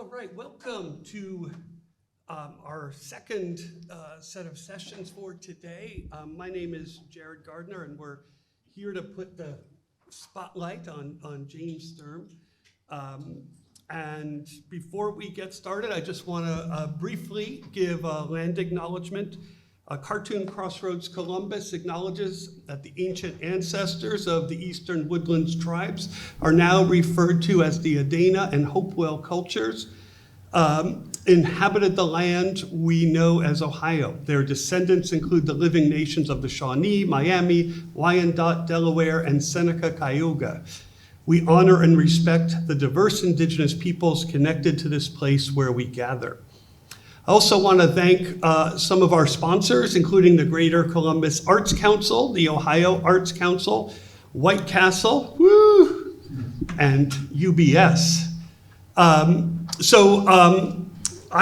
All right, welcome to our second set of sessions for today. My name is Jared Gardner, and we're here to put the spotlight on James Sturm. And before we get started, I just want to briefly give a land acknowledgement. Cartoon Crossroads Columbus acknowledges that the ancient ancestors of the Eastern Woodlands tribes are now referred to as the Adena and Hopewell cultures, inhabited the land we know as Ohio. Their descendants include the living nations of the Shawnee, Miami, Wyandot, Delaware, and Seneca Cayuga. We honor and respect the diverse indigenous peoples connected to this place where we gather. I also want to thank some of our sponsors, including the Greater Columbus Arts Council, the Ohio Arts Council, White Castle, woo, and UBS. I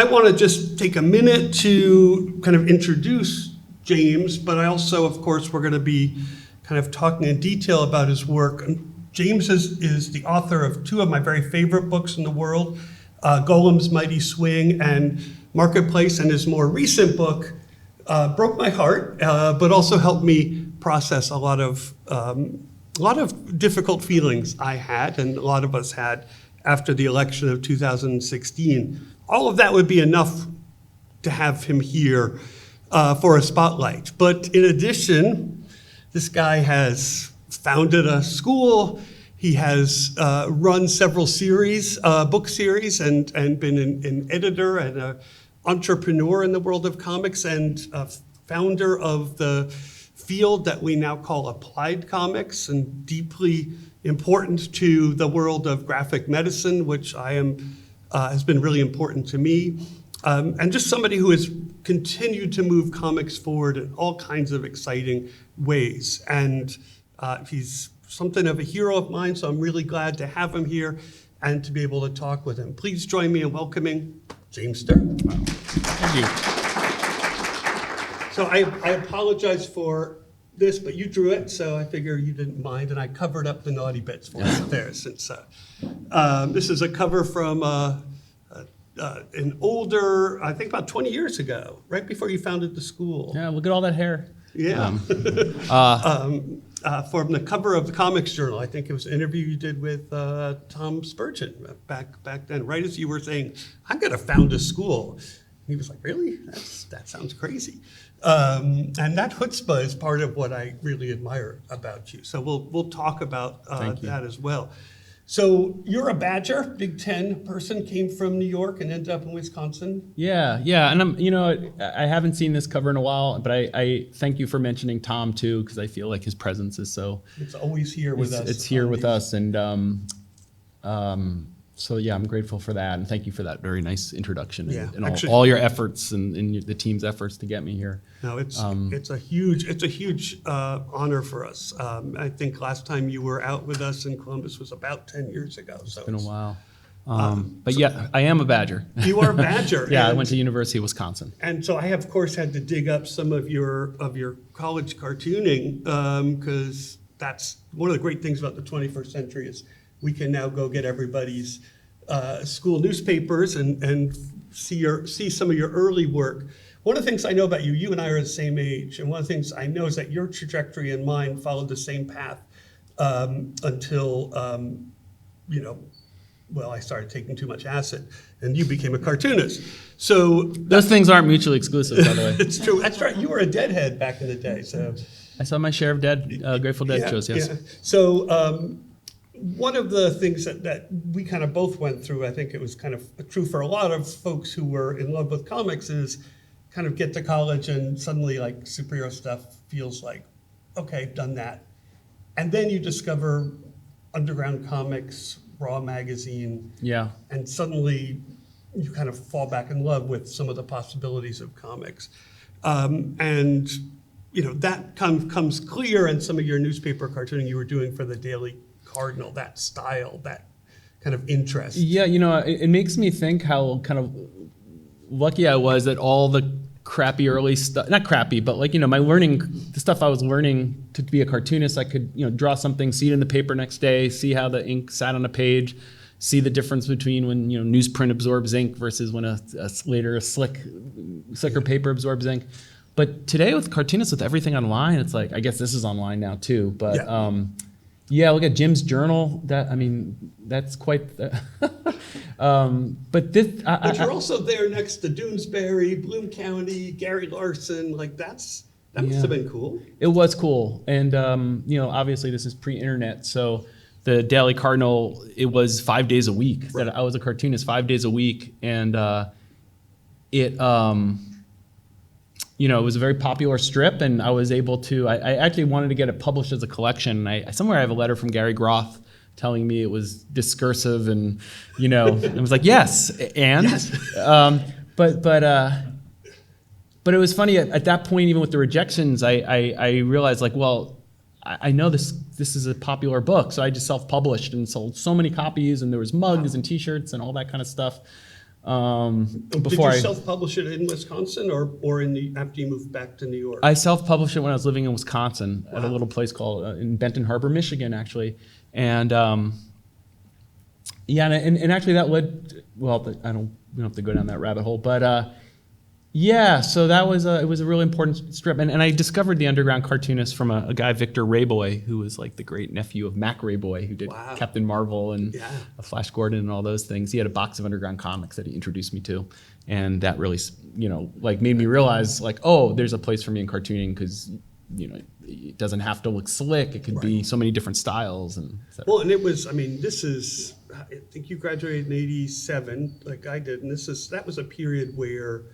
want to just take a minute to kind of introduce James, but I also, of course, we're going to be kind of talking in detail about his work. James is the author of two of my very favorite books in the world, Golem's Mighty Swing and Marketplace, and his more recent book broke my heart, but also helped me process a lot of difficult feelings I had, and a lot of us had after the election of 2016. All of that would be enough to have him here for a spotlight. But in addition, this guy has founded a school. He has run several book series, and been an editor and an entrepreneur in the world of comics, and founder of the field that we now call applied comics, and deeply important to the world of graphic medicine, which has been really important to me. And just somebody who has continued to move comics forward in all kinds of exciting ways. And he's something of a hero of mine, so I'm really glad to have him here and to be able to talk with him. Please join me in welcoming James Sturm. Wow. Thank you. So I apologize for this, but you drew it, so I figure you didn't mind, and I covered up the naughty bits for you there, since this is a cover from an older, I think about 20 years ago, right before you founded the school. Yeah, look at all that hair. Yeah. From the cover of the Comics Journal. I think it was an interview you did with Tom Spurgeon back then, right as you were saying, I'm going to found a school. He was like, really? That sounds crazy. And that chutzpah is part of what I really admire about you. So we'll talk about that as well. So you're a Badger, Big Ten person, came from New York and ended up in Wisconsin. Yeah, and I haven't seen this cover in a while, but I thank you for mentioning Tom too, because I feel like his presence is so. It's always here with us. It's here with us, and so yeah, I'm grateful for that, and thank you for that very nice introduction, and actually, all your efforts and the team's efforts to get me here. No, it's a huge honor for us. I think last time you were out with us in Columbus was about 10 years ago. So it's been a while. But yeah, I am a Badger. You are a Badger. Yeah, I went to University of Wisconsin. And so I, of course, had to dig up some of your college cartooning, because that's one of the great things about the 21st century is we can now go get everybody's school newspapers and see some of your early work. One of the things I know about you and I are the same age, and one of the things I know is that your trajectory and mine followed the same path until, I started taking too much acid, and you became a cartoonist. So those things aren't mutually exclusive, by the way. It's true. That's right. You were a Deadhead back in the day. So I saw my share of Grateful Dead shows, yes. Yeah. So one of the things that we kind of both went through, I think it was kind of true for a lot of folks who were in love with comics, is kind of get to college and suddenly like superhero stuff feels like, okay, done that. And then you discover underground comics, Raw magazine. Yeah. And suddenly you kind of fall back in love with some of the possibilities of comics. That comes clear in some of your newspaper cartooning you were doing for the Daily Cardinal, that style, that kind of interest. Yeah, it makes me think how kind of lucky I was that all the crappy early stuff, not crappy, but my learning, the stuff I was learning to be a cartoonist, I could, draw something, see it in the paper next day, see how the ink sat on a page, see the difference between when newsprint absorbs ink versus when a slicker paper absorbs ink. But today with cartoonists, with everything online, it's like, I guess this is online now too. But look at Jim's journal. That's quite. But this. But you're also there next to Doonesbury, Bloom County, Gary Larson. Like that must have been cool. It was cool, and obviously this is pre-internet, so the Daily Cardinal, it was 5 days a week. Right. That I was a cartoonist 5 days a week, and it was a very popular strip, and I was able to. I actually wanted to get it published as a collection. Somewhere I have a letter from Gary Groth telling me it was discursive, and I was like, yes, and yes. But it was funny at that point, even with the rejections, I realized like, well, I know this is a popular book, so I just self-published and sold so many copies, and there was mugs and T-shirts and all that kind of stuff. Did you self-publish it in Wisconsin or after you moved back to New York? I self-published it when I was living in Wisconsin at a little place called in Benton Harbor, Michigan, actually, and and actually that led. Well, we don't have to go down that rabbit hole, but. So that was it was a really important strip, and I discovered the underground cartoonist from a guy, Victor Rayboy, who was like the great nephew of Mac Rayboy, who did Captain Marvel and Flash Gordon and all those things. He had a box of underground comics that he introduced me to, and that really made me realize like, oh, there's a place for me in cartooning, because it doesn't have to look slick. It could be so many different styles and et cetera. Well, and it was, I think you graduated in '87 like I did, and that was a period where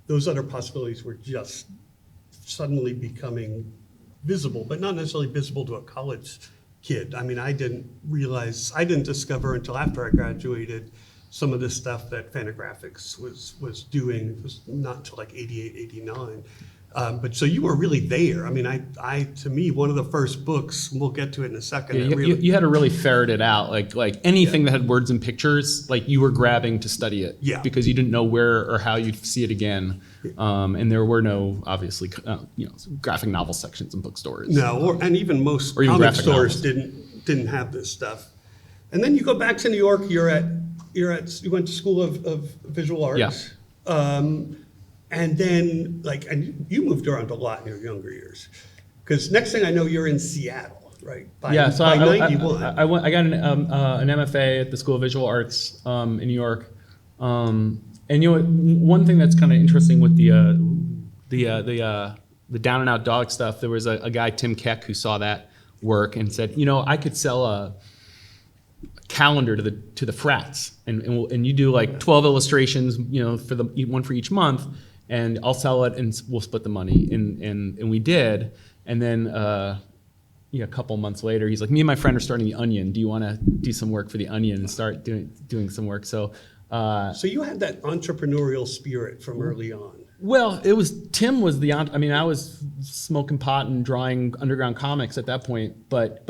those other possibilities were just suddenly becoming visible, but not necessarily visible to a college kid. I didn't discover until after I graduated some of the stuff that Fantagraphics was doing. It was not until like 88, 89. But so you were really there. To me, one of the first books, we'll get to it in a second. You had to really ferret it out. Like anything that had words and pictures, like you were grabbing to study it. Yeah. Because you didn't know where or how you'd see it again. And there were no, obviously, graphic novel sections in bookstores. No, and even most comic stores didn't have this stuff. And then you go back to New York. You went to School of Visual Arts. Yeah. And then, and you moved around a lot in your younger years, because next thing I know, you're in Seattle, right? By 91. I got an MFA at the School of Visual Arts in New York, and one thing that's kind of interesting with the down and out dog stuff, there was a guy, Tim Keck, who saw that work and said, I could sell a calendar to the frats, and you do like 12 illustrations, for one for each month. And I'll sell it, and we'll split the money. And we did. And then a couple months later, he's like, me and my friend are starting The Onion. Do you want to do some work for The Onion and start doing some work? So you had that entrepreneurial spirit from early on. Well, Tim was I was smoking pot and drawing underground comics at that point, but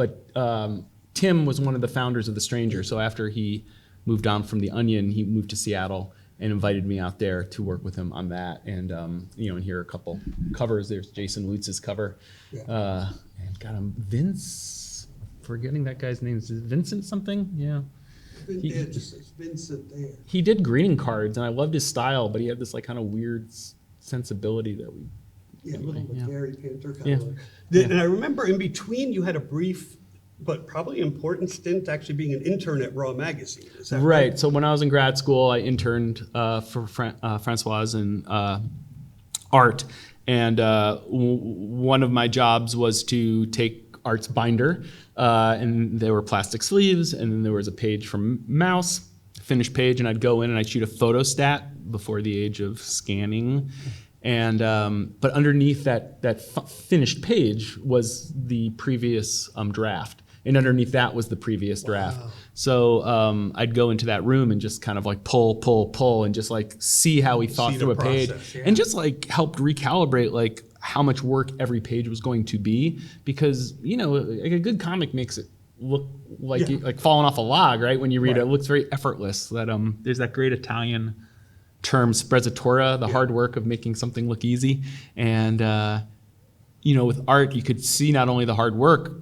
Tim was one of the founders of The Stranger. So after he moved on from The Onion, he moved to Seattle and invited me out there to work with him on that. And and here are a couple covers. There's Jason Lutz's cover. And got him Vince, forgetting that guy's name. Is it Vincent something? Yeah. It just says Vincent there. He did greeting cards, and I loved his style, but he had this like kind of weird sensibility that we. Yeah, anyway, a little Gary Panther Yeah. color. And I remember in between you had a brief but probably important stint actually being an intern at Raw Magazine. Is that right? So when I was in grad school, I interned for Francoise in art. And one of my jobs was to take Art's binder, and there were plastic sleeves, and then there was a page from Mouse, finished page, and I'd go in and I'd shoot a photostat before the age of scanning. And but underneath that finished page was the previous draft. And underneath that was the previous draft. Wow. So I'd go into that room and just kind of like pull, and just like see how he thought through a page, and just like helped recalibrate like how much work every page was going to be, because like a good comic makes it look like like falling off a log, right? When you read it, it looks very effortless. That there's that great Italian term sprezzatura, the hard work of making something look easy. And with art, you could see not only the hard work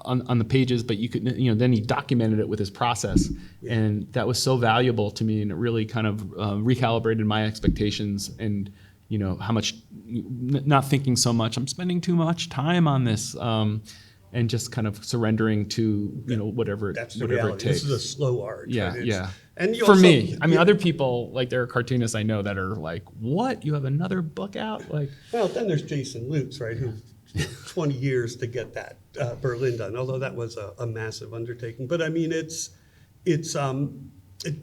on the pages, but you could, then he documented it with his process, and that was so valuable to me, and it really kind of recalibrated my expectations, and how much, not thinking so much, I'm spending too much time on this, and just kind of surrendering to whatever it That's the whatever reality. it takes. This is a slow art. Yeah, right? yeah. And you for also, me, I mean, other people, like there are cartoonists I know that are like, "What? You have another book out?" Like, well, then there's Jason Lutz, right? Who 20 years to get that Berlin done. Although that was a massive undertaking. But I mean, it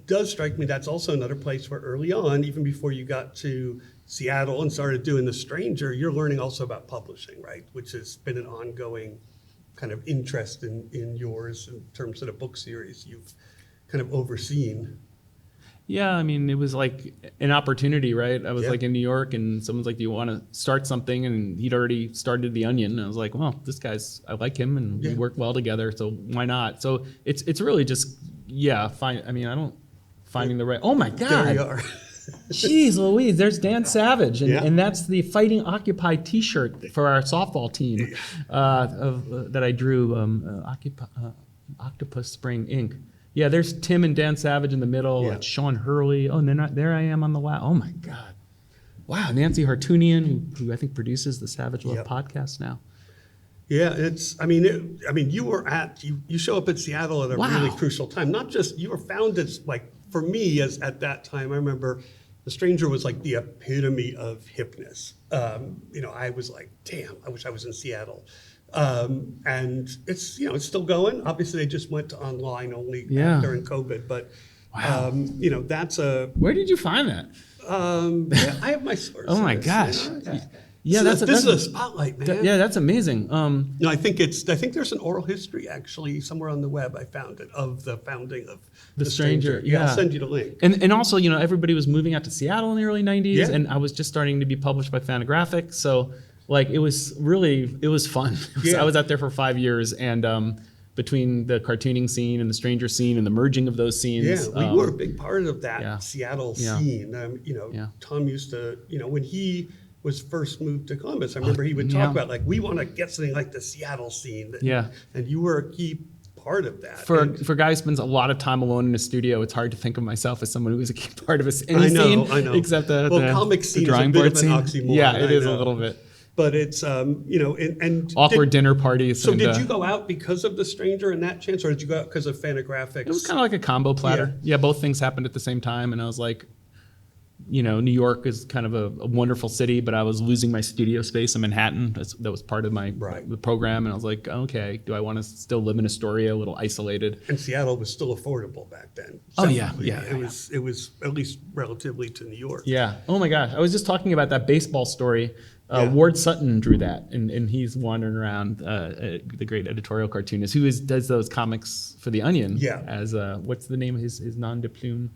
does strike me that's also another place where early on, even before you got to Seattle and started doing The Stranger, you're learning also about publishing, right? Which has been an ongoing kind of interest in yours in terms of the book series you've kind of overseen. yeah, I mean, it was like an opportunity, right? I was Yeah. like in New York, and someone's like, "Do you want to start something?" And he'd already started The Onion, and I was like, "Well, this guy's, I like him, and we Yeah. work well together, so why not?" So it's really just finding the right. Oh my God! There you are. Jeez Louise, there's Dan Savage, and, Yeah. and that's the Fighting Occupy T-shirt for our softball team that I drew, Octopus Spring Inc. Yeah, there's Tim and Dan Savage in the middle, Yeah. Sean Hurley. Oh, and then there I am on the wow. Oh my God. Wow, Nancy Hartunian, who I think produces the Savage Love Yep. podcast now. Yeah, you were you show up at Seattle at a Wow. really crucial time. Not just, you were founded, like, for me, as at that time, I remember The Stranger was like the epitome of hipness. I was like, damn, I wish I was in Seattle. And it's still going. Obviously, they just went to online only during COVID, but Wow. that's a. Where did you find that? I have my sources. Oh my gosh. Yeah, this is a spotlight, man. Yeah, that's amazing. No, I think there's an oral history actually somewhere on the web. I found it of the founding of The Stranger. Yeah, I'll send you the link. And also, everybody was moving out to Seattle in the early 90s, Yeah. and I was just starting to be published by Fantagraphics. So, like, it was fun. Yeah. I was out there for 5 years, and between the cartooning scene and the Stranger scene and the merging of those scenes. Yeah, we were a big part of that yeah. Seattle Yeah. scene. Yeah. Tom used to, when he was first moved to Columbus, I remember he would talk about, like, we want to get something like the Seattle scene. Yeah. And you were a key part of that. For And- a guy who spends a lot of time alone in a studio, it's hard to think of myself as someone who is a key part of any I know, scene, I know. except the comic scene is a drawing bit board of an scene. oxymoron, Yeah, it I is know. a little bit. But it's, and Awkward dinner parties. So and, did you go out because of The Stranger and that chance, or did you go out because of Fantagraphics? It was kind of like a combo platter. Yeah, both things happened at the same time, and I was like, New York is kind of a wonderful city, but I was losing my studio space in Manhattan. That was part of my the program, and I was like, okay, do I want to still live in Astoria, a little isolated? And Seattle was still affordable back then. Oh, yeah, It was at least relatively to New York. Yeah. Oh my gosh, I was just talking about that baseball story. Ward Sutton drew that, and he's wandering around, the great editorial cartoonist who does those comics for The Onion. Yeah. As what's the name of his nom de plume?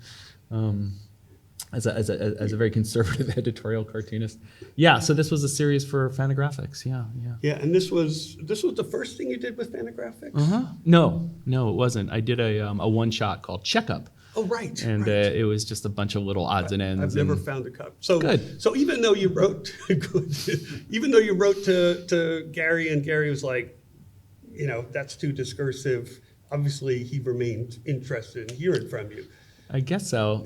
As a very conservative editorial cartoonist. Yeah. So this was a series for Fantagraphics. Yeah. Yeah, and this was the first thing you did with Fantagraphics? No, it wasn't. I did a one shot called Checkup. Oh, right. And right. it was just a bunch of little odds and ends. I've never and- found a cup. So Good. So even though you wrote, even though you wrote to Gary, and Gary was like, that's too discursive. Obviously, he remained interested in hearing from you. I guess so.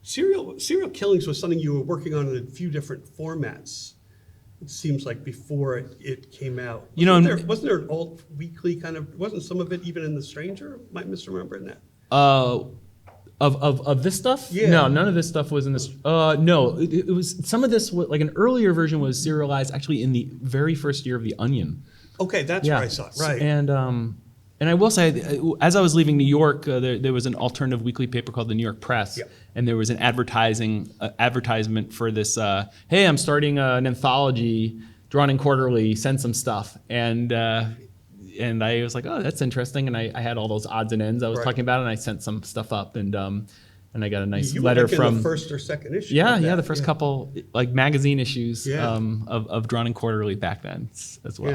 Serial killings was something you were working on in a few different formats. It seems like before it came out. Wasn't there an alt weekly kind of? Wasn't some of it even in The Stranger? Am I misremembering that? Of this stuff? Yeah. No, none of this stuff was in this. No, it was some of this. Like an earlier version was serialized actually in the very first year of The Onion. Okay, that's where I saw it. Right. And I will say, as I was leaving New York, there was an alternative weekly paper called the New York Press, Yep. and there was an advertisement for this. Hey, I'm starting an anthology, drawn in quarterly. Send some stuff, and I was like, oh, that's interesting. And I had all those odds and ends I was Right. talking about, and I sent some stuff up, and I got a nice You were letter like in from the first or second issue. yeah, of that. the first couple like magazine issues Yeah. of Drawn in Quarterly back then as well.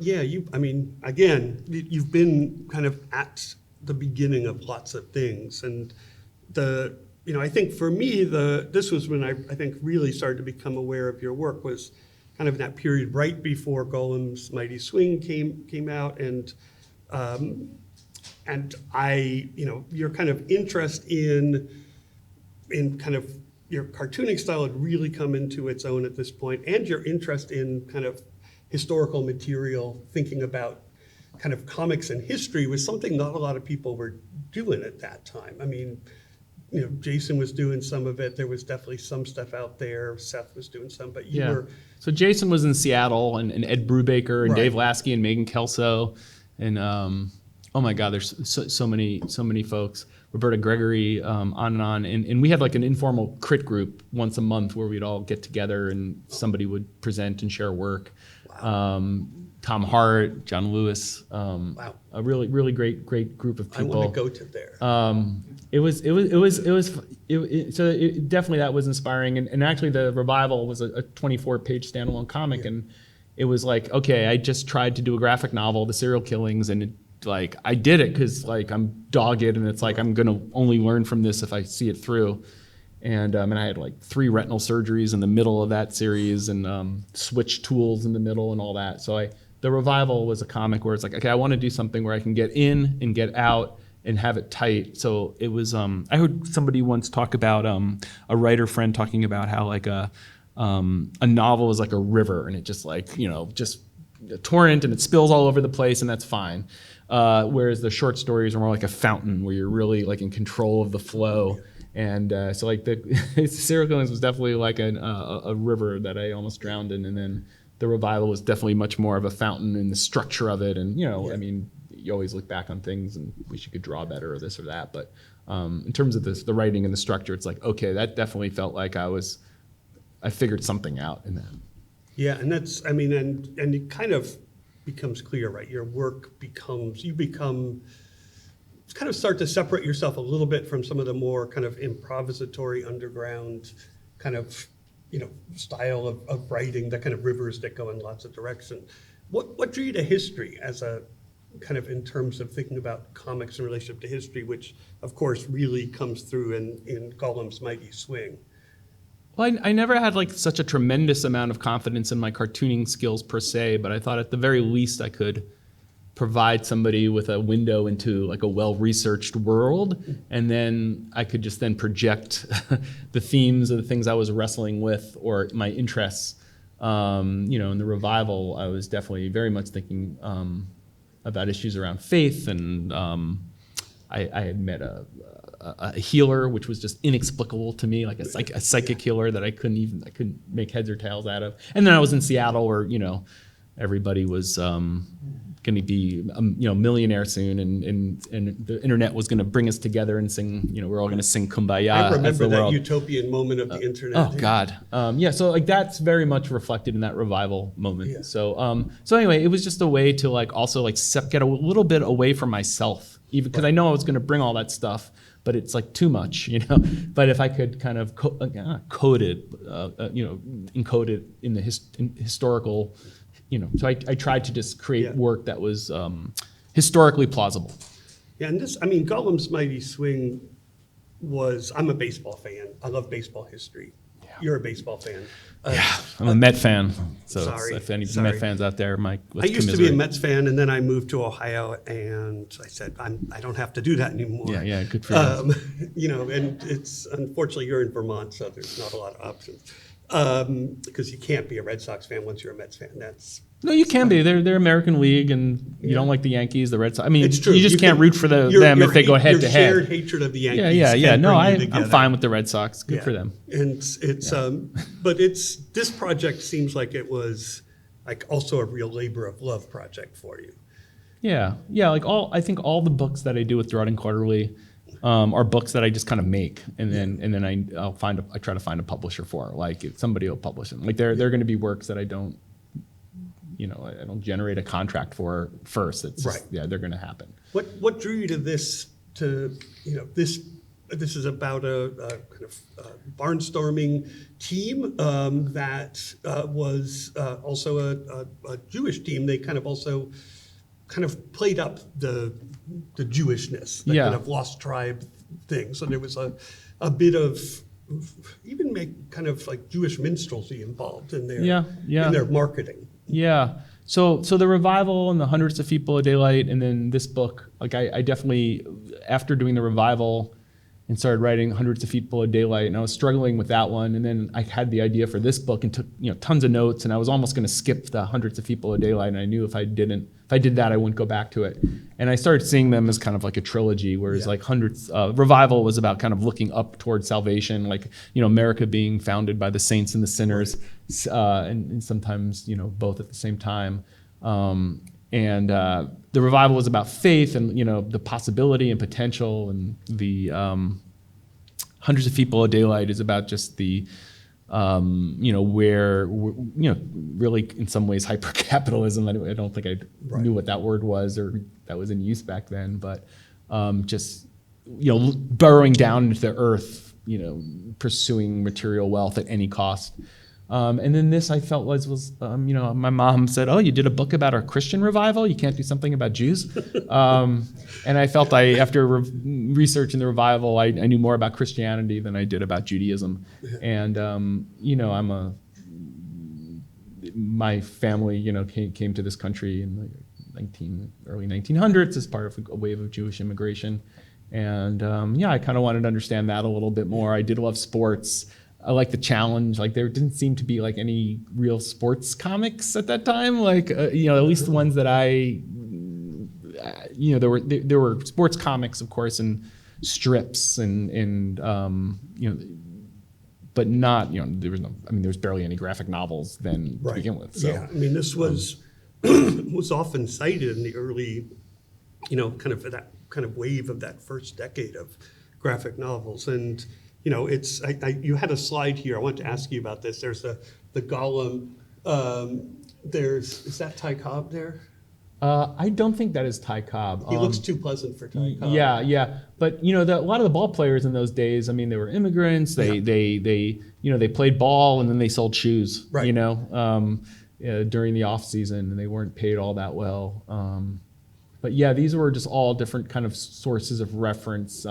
Yeah, again, you've been kind of at the beginning of lots of things, and I think for me, this was when I think really started to become aware of your work was kind of in that period right before Golem's Mighty Swing came out, and I, your kind of interest in kind of your cartooning style had really come into its own at this point, and your interest in kind of historical material, thinking about kind of comics and history was something not a lot of people were doing at that time. I mean, Jason was doing some of it. There was definitely some stuff out there. Seth was doing some, but you were. So Jason was in Seattle, and Ed Brubaker, and Right. Dave Lasky, and Megan Kelso, and oh my God, there's so many folks. Roberta Gregory, on and on. And we had like an informal crit group once a month where we'd all get together and somebody would present and share work. Wow. Tom Hart, John Lewis, Wow. a really great group of I people. want to go to there. So definitely that was inspiring. And actually the Revival was a 24-page standalone comic. Yeah. And it was like, okay, I just tried to do a graphic novel, The Serial Killings, and like I did it because like I'm dogged, and it's like I'm gonna only learn from this if I see it through. And I had like 3 retinal surgeries in the middle of that series, and switch tools in the middle and all that. So the Revival was a comic where it's like, okay, I want to do something where I can get in and get out and have it tight. So it was. I heard somebody once talk about a writer friend talking about how like a novel is like a river, and it just like just a torrent, and it spills all over the place, and that's fine. Whereas the short stories are more like a fountain where you're really like in control of the flow. And so like the Serial Killings was definitely like a river that I almost drowned in. And then the Revival was definitely much more of a fountain in the structure of it. And, I mean, you always look back on things and wish you could draw better or this or that. But in terms of the writing and the structure, it's like, okay, that definitely felt like I figured something out in that. Yeah, and that's, I mean, and it kind of becomes clear, right? Your work you kind of start to separate yourself a little bit from some of the more kind of improvisatory underground kind of, style of writing, the kind of rivers that go in lots of directions. What drew you to history as a kind of in terms of thinking about comics in relationship to history, which of course really comes through in Golem's Mighty Swing? Well, I never had like such a tremendous amount of confidence in my cartooning skills per se, but I thought at the very least I could provide somebody with a window into like a well-researched world, and then I could just then project the themes of the things I was wrestling with or my interests. In the Revival, I was definitely very much thinking about issues around faith, and I had met a healer, which was just inexplicable to me, like a psychic healer that I couldn't make heads or tails out of. And then I was in Seattle, where everybody was going to be a millionaire soon, and the internet was going to bring us together and sing. We're all going to sing Kumbaya. I remember as the that world. utopian moment of the internet. Oh God, so like that's very much reflected in that Revival moment. Yeah. So anyway, it was just a way to like also like get a little bit away from myself, even because I know I was going to bring all that stuff, but it's like too much, But if I could kind of code it, encode it in the historical, So I tried to just create work that was historically plausible. Yeah, and Golem's Mighty Swing I'm a baseball fan. I love baseball history. Yeah. You're a baseball fan. I'm a Met fan. So Sorry. if any Met fans out there, Mike, I used to be a Mets fan, and then I moved to Ohio, and I said, I don't have to do that anymore. Yeah, good for you. And it's, unfortunately, you're in Vermont, so there's not a lot of options. Because you can't be a Red Sox fan once you're a Mets fan. No, you can be. They're American League, and you don't like the Yankees, the Red Sox. I mean, it's true. You just can't root for them if they go head to head. Your shared hatred of the Yankees. Yeah. No, I'm fine with the Red Sox. Good for them. And but this project seems like it was like also a real labor of love project for you. Yeah. Like I think all the books that I do with Drawing Quarterly are books that I just kind of make, and then I try to find a publisher for. Like somebody will publish them. Like they're going to be works that I don't generate a contract for first. It's just, they're going to happen. What drew you to this? This is about a kind of barnstorming team that was also a Jewish team. They kind of played up the Jewishness, the kind of lost tribe thing. So there was a bit of even make kind of like Jewish minstrelsy involved in their Yeah. in their marketing. Yeah. So the revival and the Hundreds of Feet Below Daylight, and then this book, like I definitely, after doing the revival and started writing Hundreds of Feet Below Daylight, and I was struggling with that one, and then I had the idea for this book and took tons of notes, and I was almost going to skip the Hundreds of Feet Below Daylight, and I knew if I did that, I wouldn't go back to it. And I started seeing them as kind of like a trilogy, whereas like Revival was about kind of looking up towards salvation, like America being founded by the saints and the sinners, and sometimes both at the same time. And the Revival was about faith and the possibility and potential, and the Hundreds of Feet Below Daylight is about just the where really in some ways hyper-capitalism. I don't think I knew what that word was or that was in use back then, but just burrowing down into the earth, pursuing material wealth at any cost. And then this I felt was my mom said, "Oh, you did a book about our Christian revival. You can't do something about Jews." And I felt after researching the revival, I knew more about Christianity than I did about Judaism. And my family came to this country in the early 1900s as part of a wave of Jewish immigration. And I kind of wanted to understand that a little bit more. I did love sports. I like the challenge. Like there didn't seem to be like any real sports comics at that time. Like at least the ones that there were sports comics, of course, and strips and but not there was barely any graphic novels then to begin with. So. Yeah, this was was often cited in the early, kind of that kind of wave of that first decade of graphic novels. And it's you had a slide here. I want to ask you about this. There's the Golem. Is that Ty Cobb there? I don't think that is Ty Cobb. He looks too pleasant for Ty Cobb. Yeah. But a lot of the ball players in those days, they were immigrants. They played ball and then they sold shoes. Right. During the off season, and they weren't paid all that well. But yeah, these were just all different kind of sources of reference.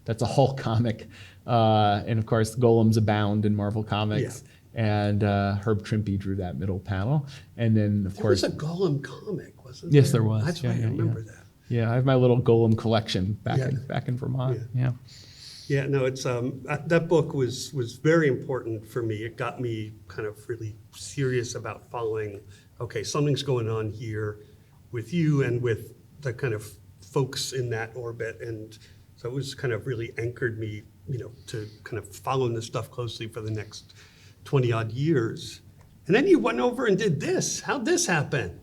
That's a Hulk comic. And of course, golems abound in Marvel Comics. Yeah. And Herb Trimpe drew that middle panel. And then, of course... There was a Golem comic, wasn't there? Yes, there was. That's right, I remember that. Yeah, I have my little Golem collection back in Vermont. Yeah. Yeah, no, it's that book was very important for me. It got me kind of really serious about following, okay, something's going on here with you and with the kind of folks in that orbit. And so it was kind of really anchored me, to kind of follow this stuff closely for the next 20 odd years. And then you went over and did this. How'd this happen?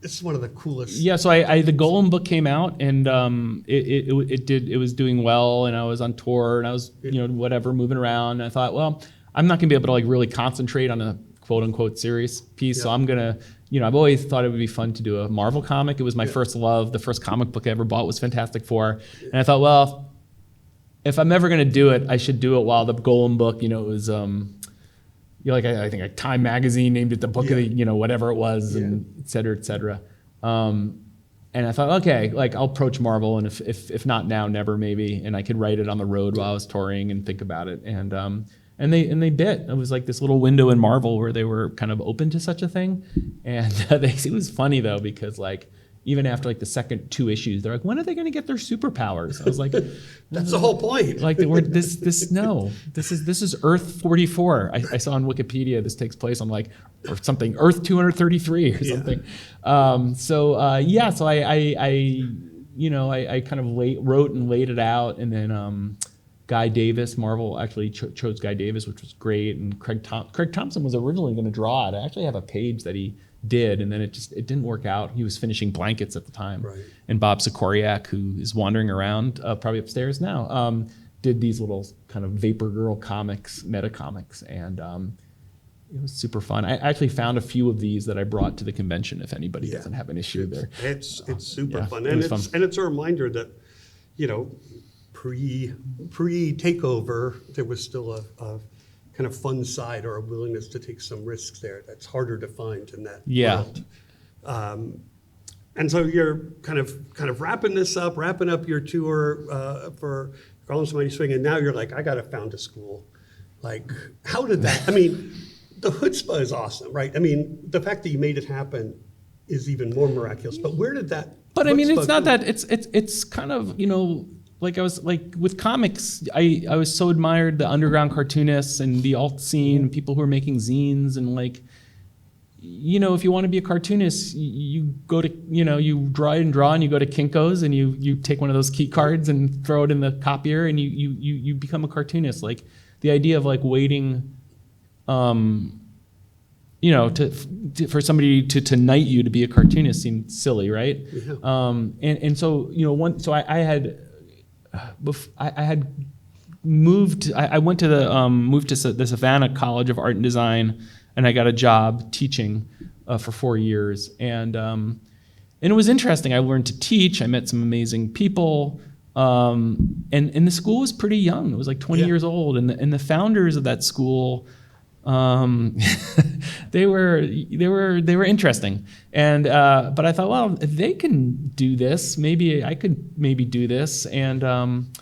This is one of the coolest. Yeah, so the Golem book came out, and it was doing well, and I was on tour, and I was moving around. And I thought, well, I'm not gonna be able to like really concentrate on a quote unquote serious piece, so I'm gonna I've always thought it would be fun to do a Marvel comic. It was my first love. The first comic book I ever bought was Fantastic Four, and I thought, well, if I'm ever gonna do it, I should do it while the Golem book, it was. I think like Time Magazine named it the book of the, whatever it was, and et cetera, et cetera. And I thought, okay, like I'll approach Marvel, and if not now, never maybe. And I could write it on the road while I was touring and think about it. And they bit. It was like this little window in Marvel where they were kind of open to such a thing. And it was funny though, because like, even after like the second 2 issues, they're like, when are they going to get their superpowers? I was like, that's the whole point. Like this is Earth 44. I saw on Wikipedia this takes place on like or something Earth 233 or something. So I kind of wrote and laid it out, and then Guy Davis, Marvel actually chose Guy Davis, which was great, and Craig Thompson was originally going to draw it. I actually have a page that he did, and then it didn't work out. He was finishing Blankets at the time. Right. And Bob Sikoriak, who is wandering around probably upstairs now, did these little kind of Vapor Girl comics, meta comics, and it was super fun. I actually found a few of these that I brought to the convention if anybody doesn't have an issue there. It's super fun. And it's a reminder that, pre takeover, there was still a kind of fun side or a willingness to take some risks there. That's harder to find in that world. And so you're kind of wrapping up your tour calling somebody swing, and now you're like, I got to found a school. Like, how did that? I mean, the chutzpah is awesome, right? I mean, the fact that you made it happen is even more miraculous. But where did that? But I mean, it's chutzpah not come? that. It's kind of, you know, like I was like with comics. I was so admired the underground cartoonists and the alt scene, and people who are making zines, and like, you know, if you want to be a cartoonist, you go to, you know, you draw and draw, and you go to Kinko's, and you take one of those key cards and throw it in the copier, and you become a cartoonist. Like the idea of like waiting, you know, for somebody to knight you to be a cartoonist seemed silly, right? Yeah. And so, you know, I had moved. I went to moved to the Savannah College of Art and Design, and I got a job teaching for 4 years, and it was interesting. I learned to teach. I met some amazing people, and the school was pretty young. It was like 20 years old, and the founders of that school. They were interesting, and but I thought, well, if they can do this, maybe I could do this, and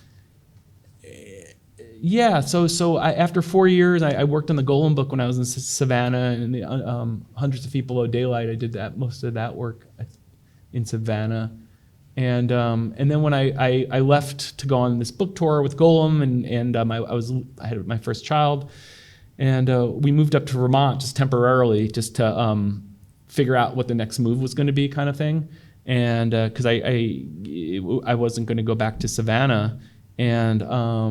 yeah. So after 4 years, I worked on the Golem book when I was in Savannah, and the Hundreds of Feet Below Daylight. I did most of that work in Savannah, and then when I left to go on this book tour with Golem, and I had my first child. And we moved up to Vermont just temporarily, just to figure out what the next move was going to be, kind of thing. And because I wasn't going to go back to Savannah, and I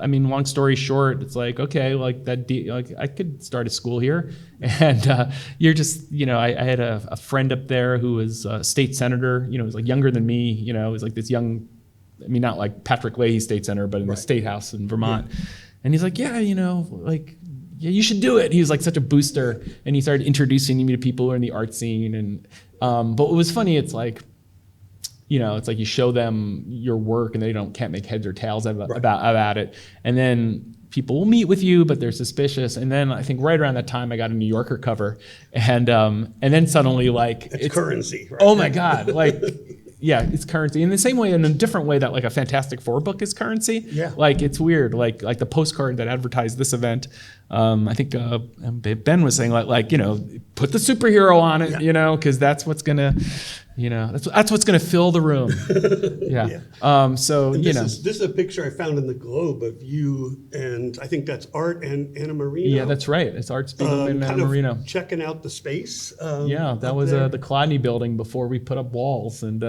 mean, long story short, it's like, okay, like like I could start a school here, and you're just, you know, I had a friend up there who was a state senator, you know, he was like younger than me, you know, he was like this young. I mean, not like Patrick Leahy State Center, but in the State House in Vermont. Yeah. And he's like, yeah, you know, like, yeah, you should do it. He was like such a booster. And he started introducing me to people who are in the art scene. And but what was funny, it's like, you know, it's like you show them your work and they can't make heads or tails about it. And then people will meet with you, but they're suspicious. And then I think right around that time, I got a New Yorker cover. And then suddenly, like, it's currency. Right? Oh my God. Like, yeah, it's currency. In the same way, in a different way that like a Fantastic Four book is currency. Yeah. Like it's weird. Like the postcard that advertised this event. I think Ben was saying like, you know, put the superhero on it, you know, because that's what's gonna, you know, that's what's gonna fill the room. Yeah. So and you know, this is a picture I found in the Globe of you, and I think that's Art and Anna Marino. Yeah, that's right. It's Art Spiegelman and Anna Marino. Checking out the space. Yeah, that was the Clodney building before we put up walls, and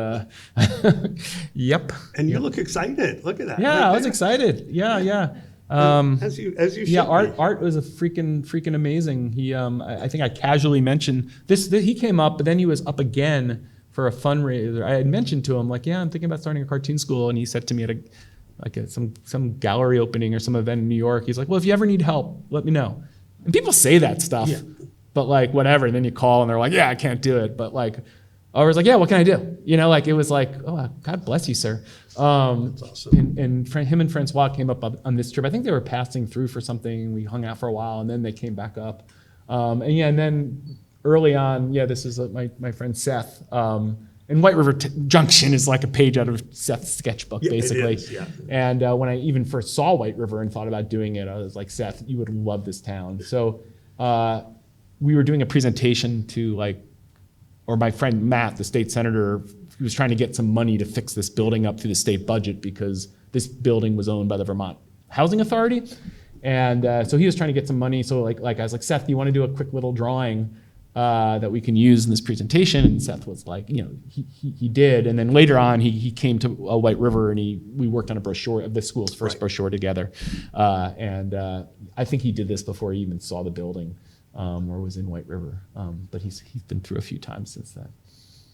yep. And you look excited. Look at that. Yeah, right I was there. excited. Yeah. As you should. Yeah, be. Art was a freaking amazing. He, I think I casually mentioned this. He came up, but then he was up again for a fundraiser. I had mentioned to him like, yeah, I'm thinking about starting a cartoon school, and he said to me at some gallery opening or some event in New York, he's like, well, if you ever need help, let me know. And people say that stuff, but like whatever. And then you call and they're like, yeah, I can't do it. But like, I was like, yeah, what can I do? You know, like it was like, oh, God bless you, sir. That's awesome. And him and Francois came up on this trip. I think they were passing through for something. We hung out for a while, and then they came back up. And then early on, this is my friend Seth. And White River Junction is like a page out of Seth's sketchbook, basically. It is, yeah. And when I even first saw White River and thought about doing it, I was like, Seth, you would love this town. So we were doing a presentation to or my friend Matt, the state senator, he was trying to get some money to fix this building up through the state budget because this building was owned by the Vermont Housing Authority. And so he was trying to get some money. So like I was like, Seth, do you want to do a quick little drawing that we can use in this presentation? And Seth was like, you know, he did. And then later on, he came to White River and we worked on a brochure of the school's first brochure together. And I think he did this before he even saw the building or was in White River. But he's been through a few times since then.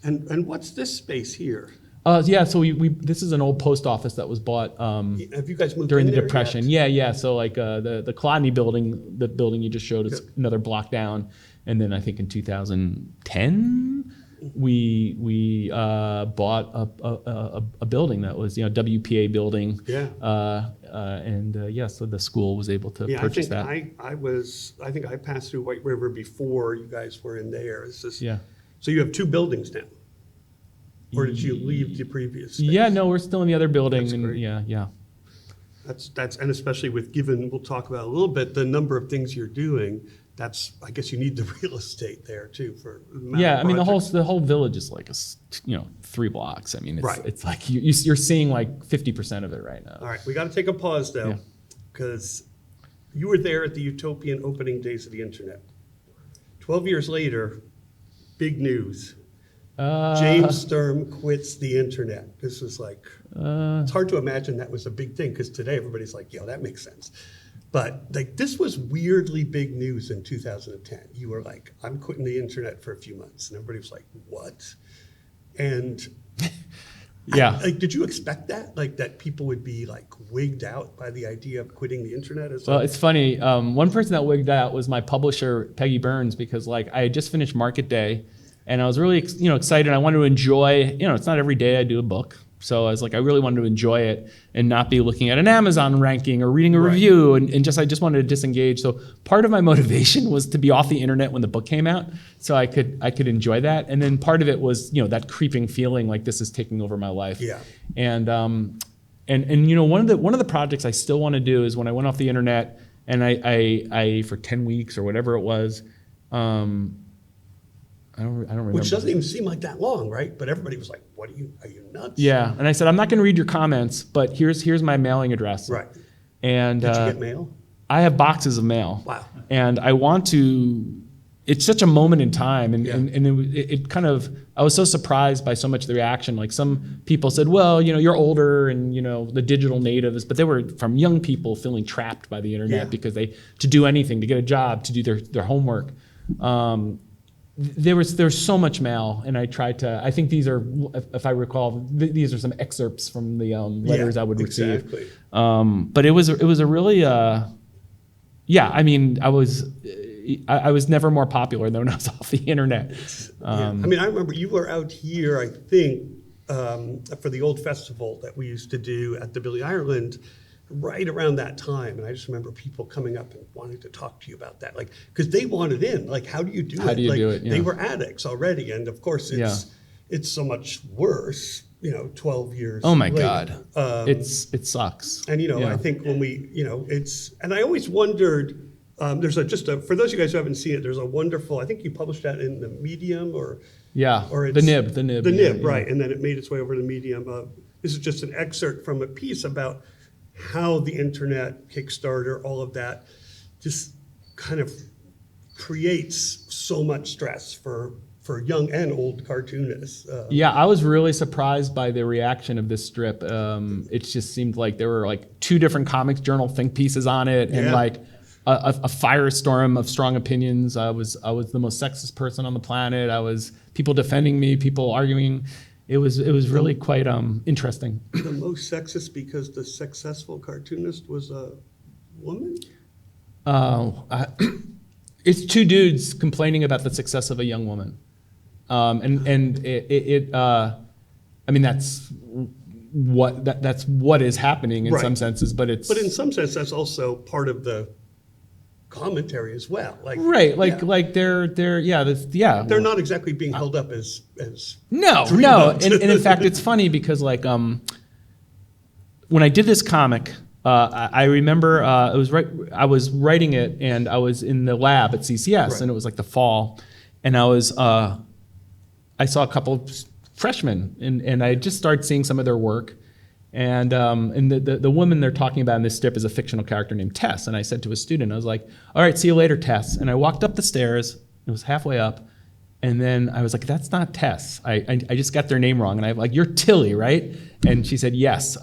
And what's this space here? So we this is an old post office that was bought have you guys moved during in the there Depression. yet? Yeah. So like the Clodney building, the building you just showed is another block down. And then I think in 2010 we bought a building that was, you know, WPA building. Yeah. So the school was able to purchase that. I think I passed through White River before you guys were in there. Yeah. So you have two buildings now. Or did you leave the previous space? Yeah, no, we're still in the other building. That's and great. Yeah. That's and especially with given, we'll talk about a little bit, the number of things you're doing, that's, I guess you need the real estate there too for the amount Yeah, of I mean, projects. the whole village is like 3 blocks. I mean, it's, Right. it's like you're seeing like 50% of it right now. All right, we got to take a pause Yeah. though, because you were there at the utopian opening days of the internet. 12 years later, big news. James Sturm quits the internet. This was like, it's hard to imagine that was a big thing, because today everybody's like, yo, that makes sense. But like, this was weirdly big news in 2010. You were like, I'm quitting the internet for a few months. And everybody was like, what? And Yeah. did you expect that? Like that people would be like wigged out by the idea of quitting the internet? Well, it's funny. One person that wigged out was my publisher, Peggy Burns, because like I had just finished Market Day, and I was really excited. I wanted to enjoy. It's not every day I do a book, so I was like, I really wanted to enjoy it and not be looking at an Amazon ranking or reading a Right. review, and I just wanted to disengage. So part of my motivation was to be off the internet when the book came out, so I could enjoy that. And then part of it was that creeping feeling like this is taking over my life. Yeah. And one of the projects I still want to do is when I went off the internet and I for 10 weeks or whatever it was, I don't remember. Which doesn't even seem like that long, right? But everybody was like, are you nuts? Yeah, and I said I'm not going to read your comments, but here's my mailing address. Right. And Did you get mail? I have boxes of mail. Wow. And I want to. It's such a moment in time, and Yeah. it kind of. I was so surprised by so much of the reaction. Like some people said, well, you're older, and the digital natives, but they were from young people feeling trapped by the internet Yeah. because to do anything, to get a job, to do their homework. There's so much mail, and I tried to. I think these are, if I recall, these are some excerpts from the letters I would receive. Exactly. But it was a really, yeah. I mean, I was never more popular than when I was off the internet. Yeah. I mean, I remember you were out here, I think, for the old festival that we used to do at the Billy Ireland right around that time. And I just remember people coming up and wanting to talk to you about that. Like, because they wanted in. Like, how do you do it? How do you like, do it? They Yeah. were addicts already. And of course, it's so much worse, 12 years Oh my later. God, it sucks. And, Yeah. I think when we, and I always wondered, there's for those of you guys who haven't seen it, there's a wonderful, I think you published that in the Medium or The it's nib. The Yeah, nib, yeah. right. And then it made its way over to Medium. This is just an excerpt from a piece about how the internet, Kickstarter, all of that just kind of creates so much stress for young and old cartoonists. Yeah, I was really surprised by the reaction of this strip. It just seemed like there were like 2 different Comics Journal think pieces on it, and Yeah. like a firestorm of strong opinions. I was the most sexist person on the planet. I was people defending me, people arguing. It was really quite interesting. The most sexist because the successful cartoonist was a woman? It's 2 dudes complaining about the success of a young woman, and I mean that's what is happening in Right. some senses, but it's But in some sense, that's also part of the commentary as well. Like, right, yeah. like they're They're not exactly being held up as No, dreamboats. and in fact, it's funny because like when I did this comic, I remember I was writing it, and I was in the lab at CCS, Right. and it was like the fall, and I saw a couple of freshmen, and I just started seeing some of their work, and the woman they're talking about in this strip is a fictional character named Tess, and I said to a student, I was like, all right, see you later, Tess, and I walked up the stairs, it was halfway up. And then I was like, that's not Tess. I just got their name wrong. And I'm like, you're Tilly, right? And she said, yes,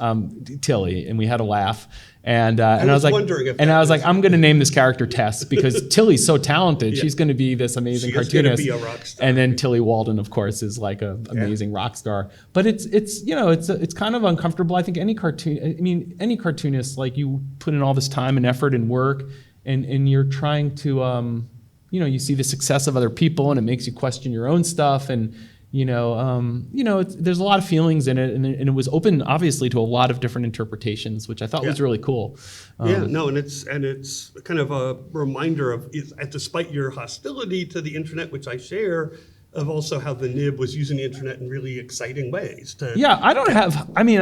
Tilly. And we had a laugh. And I was like, wondering if and that I was was- like, I'm going to name this character Tess because Tilly's so talented. Yeah. She's going to be this amazing She is gonna cartoonist. be a rock star. And then Tilly Walden, of course, is like an amazing rock star. But it's kind of uncomfortable. I think any cartoonist, like you put in all this time and effort and work, and you're trying to you see the success of other people, and it makes you question your own stuff, and there's a lot of feelings in it, and it was open, obviously, to a lot of different interpretations, which I thought was Yeah. really cool. and it's kind of a reminder of, despite your hostility to the internet, which I share, of also how the Nib was using the internet in really exciting ways. Yeah, I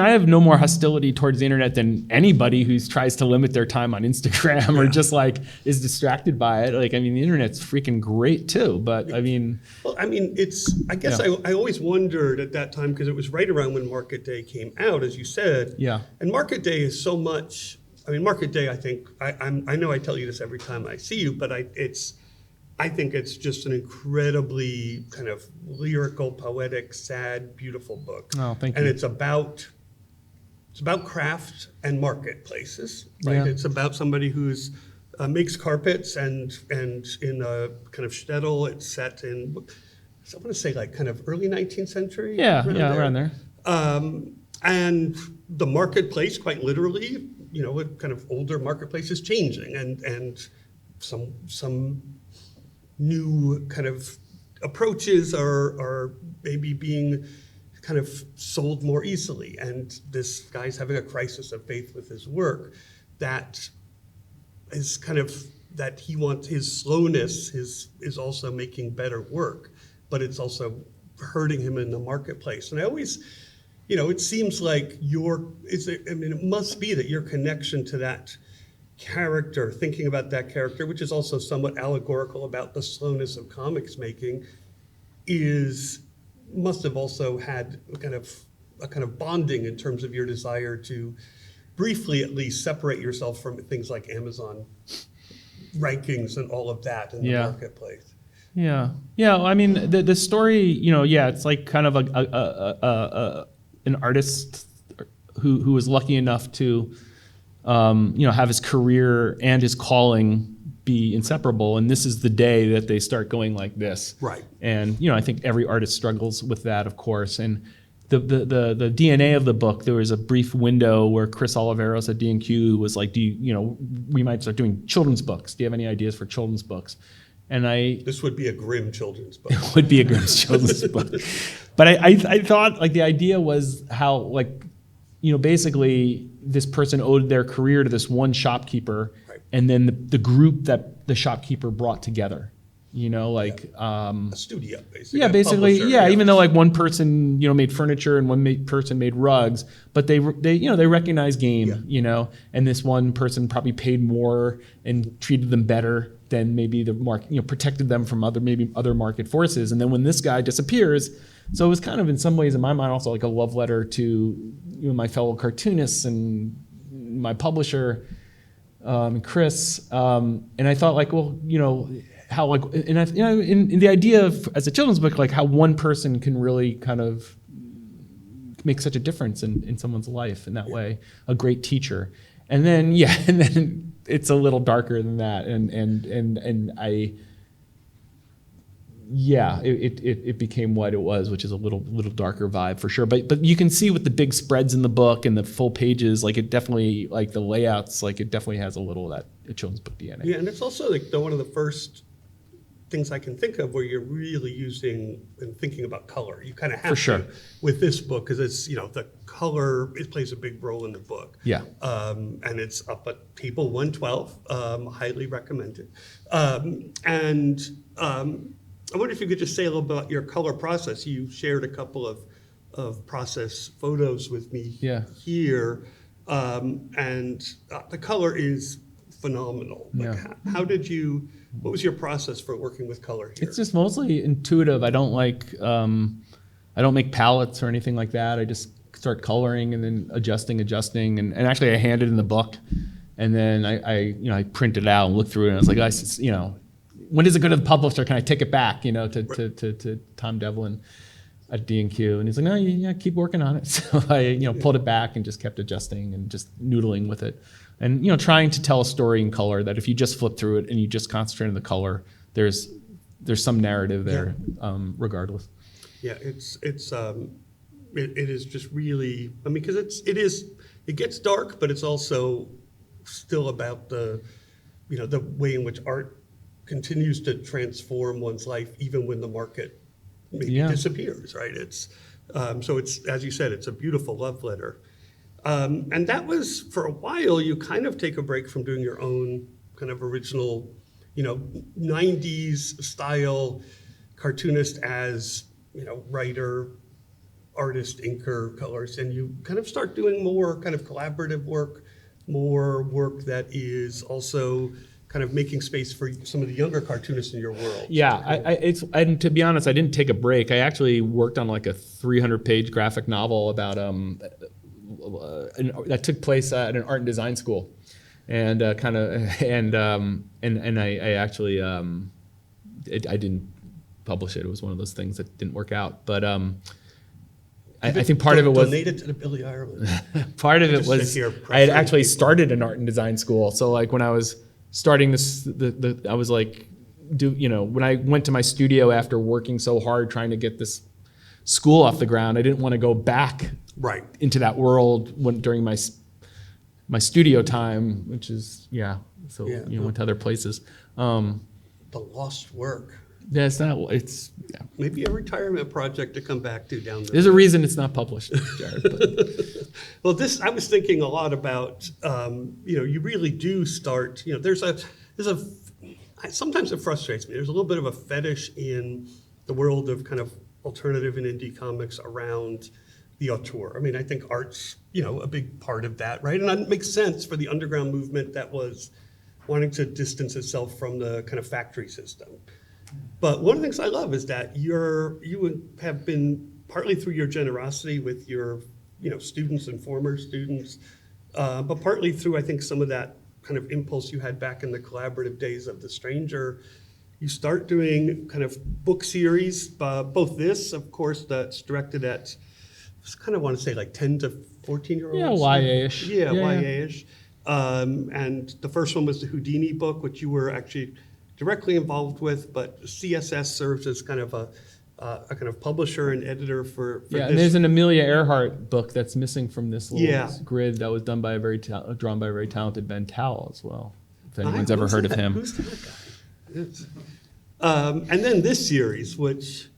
have no more hostility towards the internet than anybody who tries to limit their time on Instagram or just like is distracted by it. Like, I mean, the internet's freaking great too, but I mean. Well, I mean, I guess I always wondered at that time, because it was right around when Market Day came out, as you said. Yeah. And Market Day is so much, I mean, Market Day, I think, I know I tell you this every time I see you, but I think it's just an incredibly kind of lyrical, poetic, sad, beautiful book. Oh, thank you. And it's about craft and marketplaces, right? Yeah. It's about somebody who's makes carpets, and in a kind of shtetl. It's set in, I want to say, like kind of early 19th century. Around there. And the marketplace, quite literally, with kind of older marketplace, is changing, and some new kind of approaches are maybe being kind of sold more easily. And this guy's having a crisis of faith with his work that is kind of, that he wants, his slowness is also making better work, but it's also hurting him in the marketplace. And I always, it seems like it must be that your connection to that character, thinking about that character, which is also somewhat allegorical about the slowness of comics making, must have also had a kind of bonding in terms of your desire to briefly at least separate yourself from things like Amazon rankings and all of that in the marketplace. Yeah. I mean, the story, it's like kind of an artist who was lucky enough to have his career and his calling be inseparable, and this is the day that they start going like this. Right. And I think every artist struggles with that, of course. And the DNA of the book, there was a brief window where Chris Oliveros at D&Q was like, we might start doing children's books. Do you have any ideas for children's books? And this would be a grim children's book. It would be a grim children's book. But I thought, like, the idea was how, like, basically this person owed their career to this one shopkeeper, right, and then the group that the shopkeeper brought together, a studio, basically. Yeah, basically, yeah. Even though like one person, made furniture and one person made rugs, but they recognize game, and this one person probably paid more and treated them better than maybe the market, protected them from other market forces. And then when this guy disappears, so it was kind of in some ways in my mind also like a love letter to my fellow cartoonists and my publisher, Chris. And I thought, like, well, how, like, and in the idea of, as a children's book, like how one person can really kind of make such a difference in someone's life in that way, a great teacher. And then and then it's a little darker than that, it became what it was, which is a little darker vibe for sure. But you can see with the big spreads in the book and the full pages, like it definitely, like the layouts, like it definitely has a little of that children's book DNA. Yeah, and it's also like one of the first things I can think of where you're really using and thinking about color. You kind of have to with this book, because it's, the color, it plays a big role in the book. Yeah. And it's up at table 112, highly recommended. And I wonder if you could just say a little about your color process. You shared a couple of process photos with me here. And the color is phenomenal. Like, what was your process for working with color here? It's just mostly intuitive. I don't make palettes or anything like that. I just start coloring and then adjusting. And actually I hand it in the book, and then I print it out and look through it, and I was like, when does it go to the publisher? Can I take it back, to Tom Devlin at D&Q? And he's like, no, keep working on it. So I, pulled it back and just kept adjusting and just noodling with it. And, trying to tell a story in color that if you just flip through it and you just concentrate on the color, there's some narrative there, regardless. Yeah, it is just really, I mean, because it gets dark, but it's also still about the way in which art continues to transform one's life, even when the market maybe disappears, right? So it's, as you said, it's a beautiful love letter. And that was, for a while, you kind of take a break from doing your own kind of original, 90s style cartoonist as, writer, artist, inker, colorist, and you kind of start doing more kind of collaborative work, more work that is also kind of making space for some of the younger cartoonists in your world. Yeah, and to be honest, I didn't take a break. I actually worked on like a 300-page graphic novel about that took place at an art and design school, and I actually I didn't publish it. It was one of those things that didn't work out, but. I think part of it was donated to the Billy Ireland. Part of it was I had actually started an art and design school. So like when I was starting this, I was like, when I went to my studio after working so hard trying to get this school off the ground, I didn't want to go back into that world during my studio time, which is went to other places. The lost work. Yeah, it's maybe a retirement project to come back to down there. There's a reason it's not published, Jared. But. Well, I was thinking a lot about, you really do start, sometimes it frustrates me. There's a little bit of a fetish in the world of kind of alternative and indie comics around the auteur. I mean, I think art's, a big part of that, right? And it makes sense for the underground movement that was wanting to distance itself from the kind of factory system. But one of the things I love is that you have been, partly through your generosity with your students and former students, but partly through, I think, some of that kind of impulse you had back in the collaborative days of The Stranger, you start doing kind of book series, both this, of course, that's directed at, I kind of want to say like 10 to 14-year-olds. Yeah, YA-ish. Yeah, YA-ish. And the first one was the Houdini book, which you were actually directly involved with, but CSS serves as kind of a kind of publisher and editor for yeah, this. And there's an Amelia Earhart book that's missing from this little grid that was done by drawn by a very talented Ben Towell as well. If anyone's ever heard of him. Who's that guy? And then this series, which,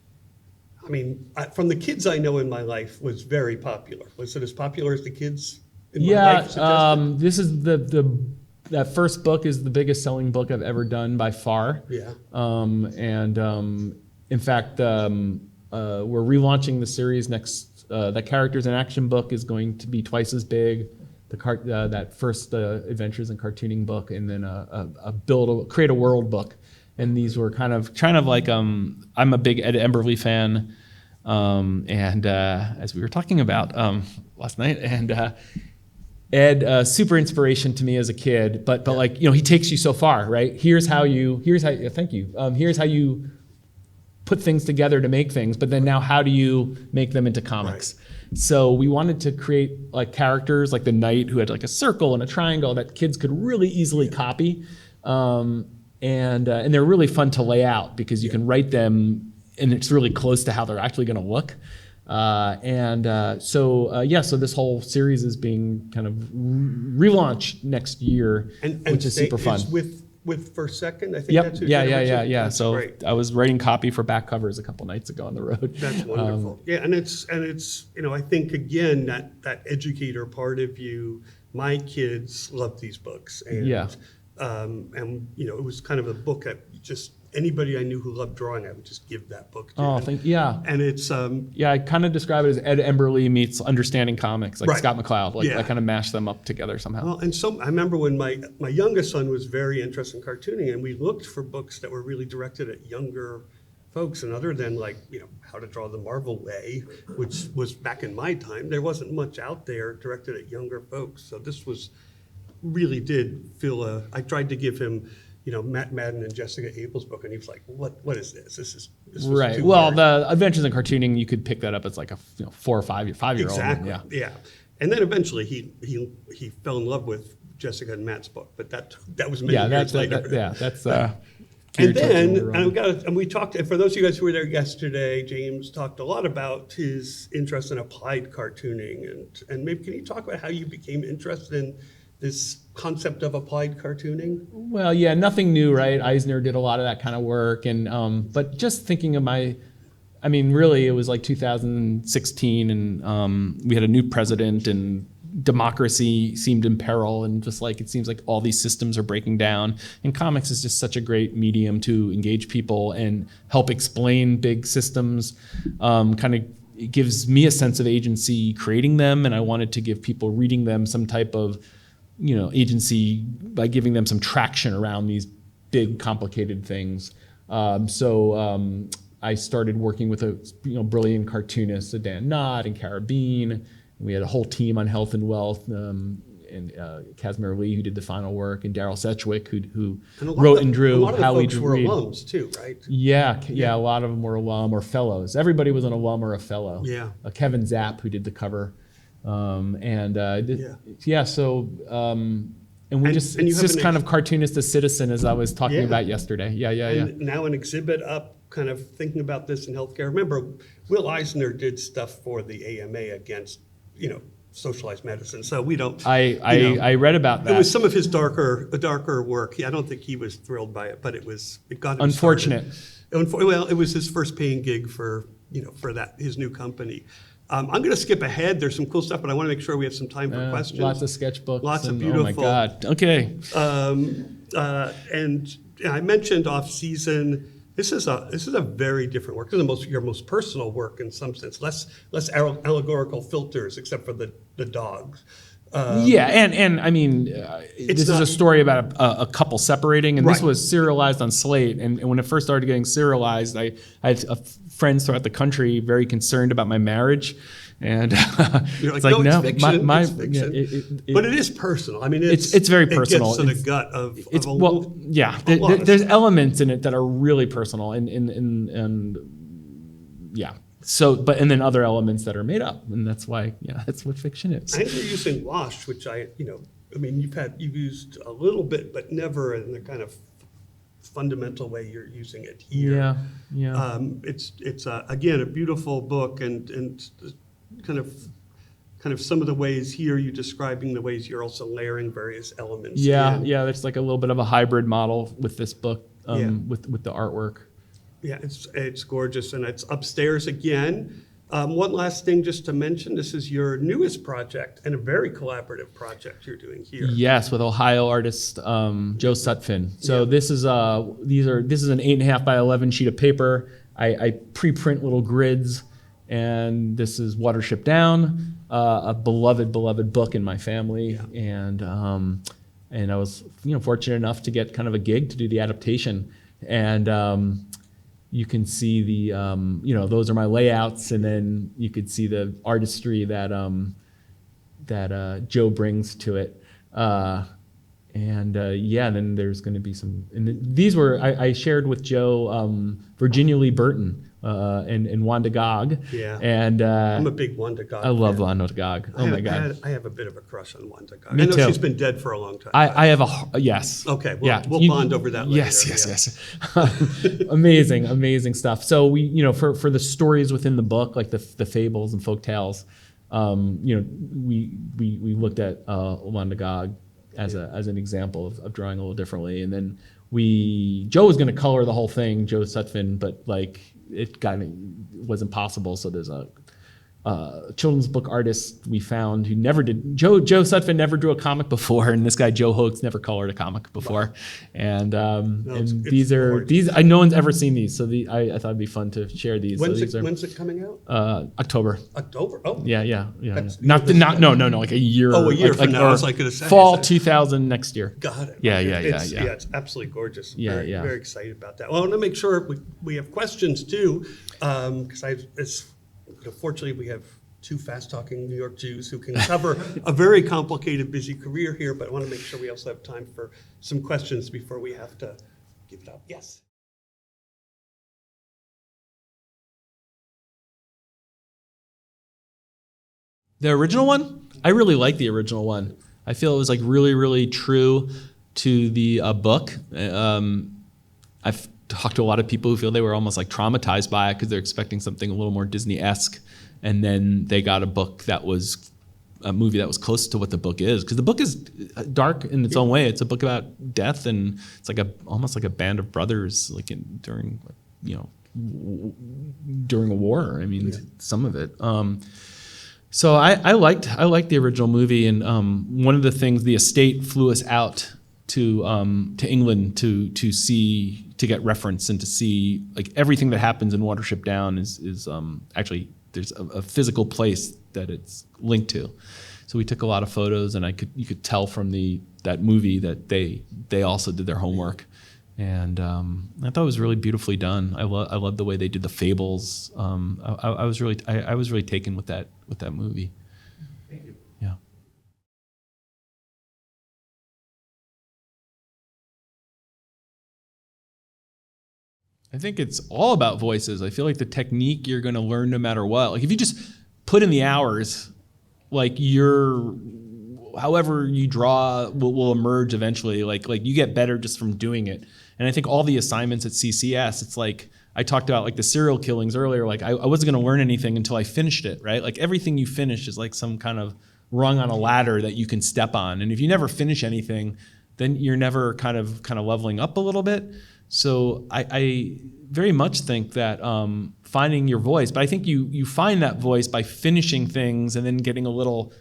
I mean, from the kids I know in my life, was very popular. Was it as popular as the kids in my life suggested? This is that first book is the biggest selling book I've ever done by far. Yeah. In fact, we're relaunching the series next. The Characters in Action book is going to be twice as big. That first Adventures in Cartooning book, and then Create a World book. And these were kind of like I'm a big Ed Emberley fan, and as we were talking about last night, and. Ed, super inspiration to me as a kid, but like, he takes you so far, right? Here's how you put things together to make things, but then now how do you make them into comics? Right. So we wanted to create like characters like the knight who had like a circle and a triangle that kids could really easily copy. And they're really fun to lay out because you can write them and it's really close to how they're actually going to look. So this whole series is being kind of relaunched next year, which is super fun. It's with First Second, I think. That's Yeah. So great. I was writing copy for back covers a couple nights ago on the road. That's wonderful. And it's I think again that educator part of you. My kids love these books, and it was kind of a book that just. Anybody I knew who loved drawing, I would just give that book to. And it's I kind of describe it as Ed Emberley meets Understanding Comics, like Scott McCloud. I kind of mashed them up together somehow. Well, and I remember when my youngest son was very interested in cartooning, and we looked for books that were really directed at younger folks, and other than How to Draw the Marvel Way, which was back in my time, there wasn't much out there directed at younger folks. So this really did feel I tried to give him. Matt Madden and Jessica Abel's book, and he was like, "What is this? This was right." Well, the Adventures in Cartooning, you could pick that up as like a 4 or 5-year-old. Exactly. Yeah. And then eventually he fell in love with Jessica and Matt's book, but that was many years later. That's. And we talked. For those of you guys who were there yesterday, James talked a lot about his interest in applied cartooning, and maybe can you talk about how you became interested in this concept of applied cartooning? Well, yeah, nothing new, right? Eisner did a lot of that kind of work, and but just thinking of really, it was like 2016, and we had a new president, and democracy seemed in peril, and just like it seems like all these systems are breaking down. And comics is just such a great medium to engage people and help explain big systems. Kind of it gives me a sense of agency creating them, and I wanted to give people reading them some type of, agency by giving them some traction around these big, complicated things. So I started working with brilliant cartoonists, Dan Knott and Carabine. We had a whole team on health and wealth, and Casimir Lee, who did the final work, and Daryl Setchwick, who wrote and drew How We Read. A lot of the folks were alums too, right? Yeah, a lot of them were alum or fellows. Everybody was an alum or a fellow. Yeah. Kevin Zapp, who did the cover. So it's just kind of cartoonist as citizen, as I was talking about yesterday. Yeah. And now an exhibit up, kind of thinking about this in healthcare. Remember, Will Eisner did stuff for the AMA against, socialized medicine. So we don't. I read about that. It was some of his darker work. I don't think he was thrilled by it, but it got him unfortunate. Started. Well, it was his first paying gig for his new company. I'm going to skip ahead. There's some cool stuff, but I want to make sure we have some time for questions. Lots of sketchbooks. Lots of beautiful. Oh my God. Okay. And I mentioned off season. This is a very different work. This is your most personal work in some sense. Less allegorical filters, except for the dogs. And I mean, this is a story about a couple separating, and this was serialized on Slate. And when it first started getting serialized, I had friends throughout the country very concerned about my marriage. And it's like, no, it's fiction. It's fiction. But it is personal. I mean, it's very personal. It gets to the gut of there's elements in it that are really personal, and So, and then other elements that are made up, and that's why, that's what fiction is. And you're using wash, which you've used a little bit, but never in the kind of fundamental way you're using it here. It's again a beautiful book, and kind of some of the ways here you're describing the ways you're also layering various elements. There's like a little bit of a hybrid model with this book, with the artwork. Yeah, it's gorgeous, and it's upstairs again. One last thing just to mention, this is your newest project, and a very collaborative project you're doing here. Yes, with Ohio artist Joe Sutphin. So this is an 8.5 by 11 sheet of paper. I pre-print little grids, and this is Watership Down, a beloved book in my family, and I was fortunate enough to get kind of a gig to do the adaptation, and you can see the those are my layouts, and then you could see the artistry that Joe brings to it, and then there's going to be some. And these were I shared with Joe Virginia Lee Burton and Wanda Gog. Yeah, and I'm a big Wanda Gog. I love Wanda Gog. Oh my God, I have a bit of a crush on Wanda Gog. Me I know too. She's been dead for a long time. I have a yes. Okay, we'll bond over that later. Yes. Amazing stuff. So we for the stories within the book, like the fables and folk tales, we looked at Wanda Gog as an example of drawing a little differently, and then Joe was going to color the whole thing, Joe Sutphin, but it wasn't possible. So there's a children's book artist we found who never did. Joe Sutphin never drew a comic before, and this guy Joe Hoax never colored a comic before. And these no one's ever seen these, so I thought it'd be fun to share these. When's it coming out? October. October. Oh. Yeah. Not like a year. Oh, a year from now. I was going to say fall 2000 next year. Got it. Yeah. It's absolutely gorgeous. Very excited about that. Well, I want to make sure we have questions too, because fortunately, we have two fast-talking New York Jews who can cover a very complicated, busy career here, but I want to make sure we also have time for some questions before we have to give it up. Yes? The original one? I really like the original one. I feel it was really, really true to the book. I've talked to a lot of people who feel they were almost traumatized by it because they're expecting something a little more Disney-esque, and then they got a movie that was close to what the book is, because the book is dark in its own way. It's a book about death, and it's almost like a band of brothers during a war. I mean, some of it. So I liked the original movie, and one of the things, the estate flew us out to England to get reference and to see like everything that happens in Watership Down is actually there's a physical place that it's linked to. So we took a lot of photos, and you could tell from that movie that they also did their homework. And I thought it was really beautifully done. I loved the way they did the fables. I was really taken with that movie. Thank you. Yeah. I think it's all about voices. I feel like the technique you're going to learn no matter what. Like if you just put in the hours, like however you draw will emerge eventually. Like you get better just from doing it. And I think all the assignments at CCS, it's like I talked about like the serial killings earlier. Like I wasn't going to learn anything until I finished it, right? Like everything you finish is like some kind of rung on a ladder that you can step on. And if you never finish anything, then you're never kind of leveling up a little bit. So I very much think that finding your voice, but I think you find that voice by finishing things and then getting a little,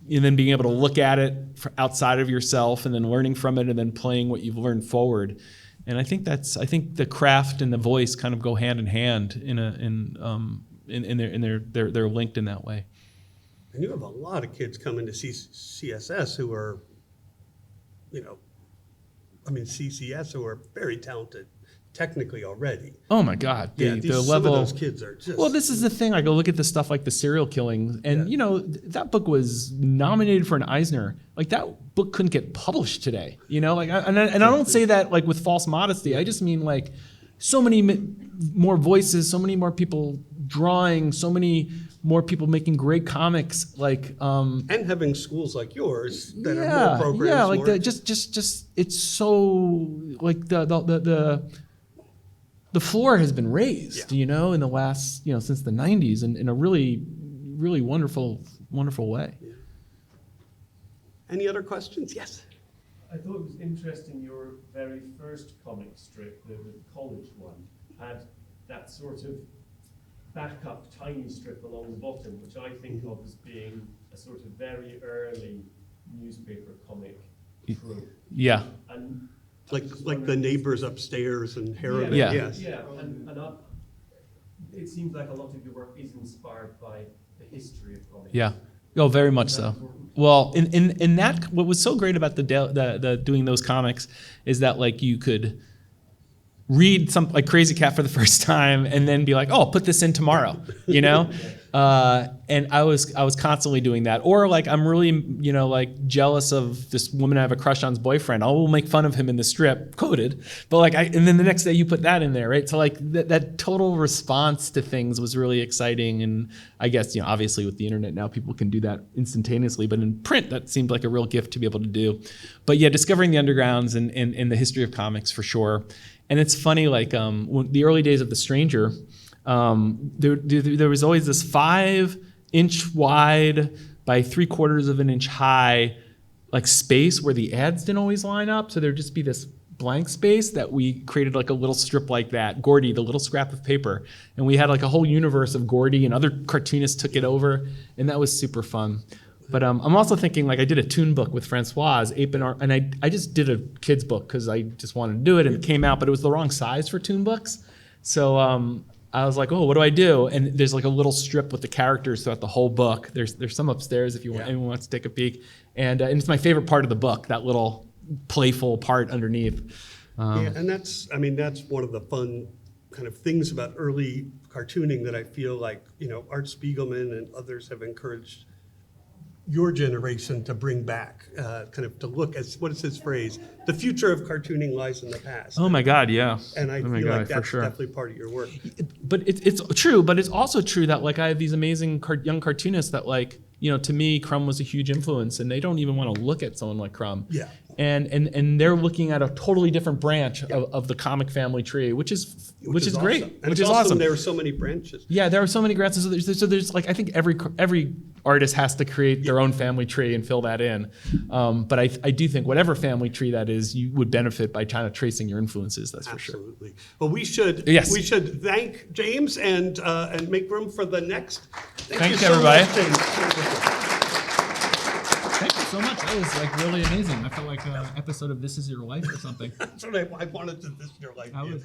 and then being able to look at it outside of yourself and then learning from it and then playing what you've learned forward. And I think the craft and the voice kind of go hand in hand they're linked in that way. And you have a lot of kids coming to CSS who are, CCS who are very talented technically already. Oh my God. The level, some of those kids are just... Well, this is the thing. I go look at the stuff like the serial killings, and that book was nominated for an Eisner. Like that book couldn't get published today. I don't say that like with false modesty. I just mean like so many more voices, so many more people drawing, so many more people making great comics. And having schools like yours that are more programs. Yeah, like just it's so like the floor has been raised, in the last, since the 90s in a really, really wonderful way. Yeah. Any other questions? Yes. I thought it was interesting your very first comic strip, the college one, had that sort of backup tiny strip along the bottom, which I think of as being a sort of very early newspaper comic trope. Yeah. And Like the neighbors upstairs and Harriman. Yeah. Yes. Yeah, and it seems like a lot of your work is inspired by the history of comics. Yeah. Oh, very much so. Well, in that, what was so great about the doing those comics is that like you could read some like Crazy Cat for the first time and then be like, oh, I'll put this in tomorrow, and I was constantly doing that. Or like I'm really like jealous of this woman I have a crush on's boyfriend. I will make fun of him in the strip, coded, but like and then the next day you put that in there, right? So like that total response to things was really exciting. And I guess obviously with the internet now people can do that instantaneously, but in print that seemed like a real gift to be able to do. But yeah, discovering the undergrounds and the history of comics for sure. And it's funny, like the early days of The Stranger, there was always this 5-inch wide by 3/4 of an inch high, like space where the ads didn't always line up. So there'd just be this blank space that we created like a little strip like that, Gordy, the little scrap of paper. And we had like a whole universe of Gordy and other cartoonists took it over. And that was super fun. But I'm also thinking like I did a toon book with Francoise, Ape and Art, and I just did a kid's book because I just wanted to do it and it came out, but it was the wrong size for toon books. So I was like, oh, what do I do? And there's like a little strip with the characters throughout the whole book. There's some upstairs if anyone wants to take a peek. And it's my favorite part of the book, that little playful part underneath. And that's one of the fun kind of things about early cartooning that I feel like, Art Spiegelman and others have encouraged your generation to bring back, kind of to look at, what is his phrase? The future of cartooning lies in the past. Oh my God, yeah. And I feel like that's definitely part of your work. But it's true, but it's also true that like I have these amazing young cartoonists that like, to me, Crumb was a huge influence and they don't even want to look at someone like Crumb. Yeah. and they're looking at a totally different branch of the comic family tree, which is great, awesome. And which it's is awesome. There are so many branches. Yeah, there are so many grants. So there's like, I think every artist has to create their own family tree and fill that in. But I do think whatever family tree that is, you would benefit by kind of tracing your influences. That's for sure. Absolutely. Well, we should thank James and make room for the next. Thanks, you so everybody. much, James. Thank you so much. That was like really amazing. I felt like an episode of This Is Your Life or something. That's what I wanted to this your life. I was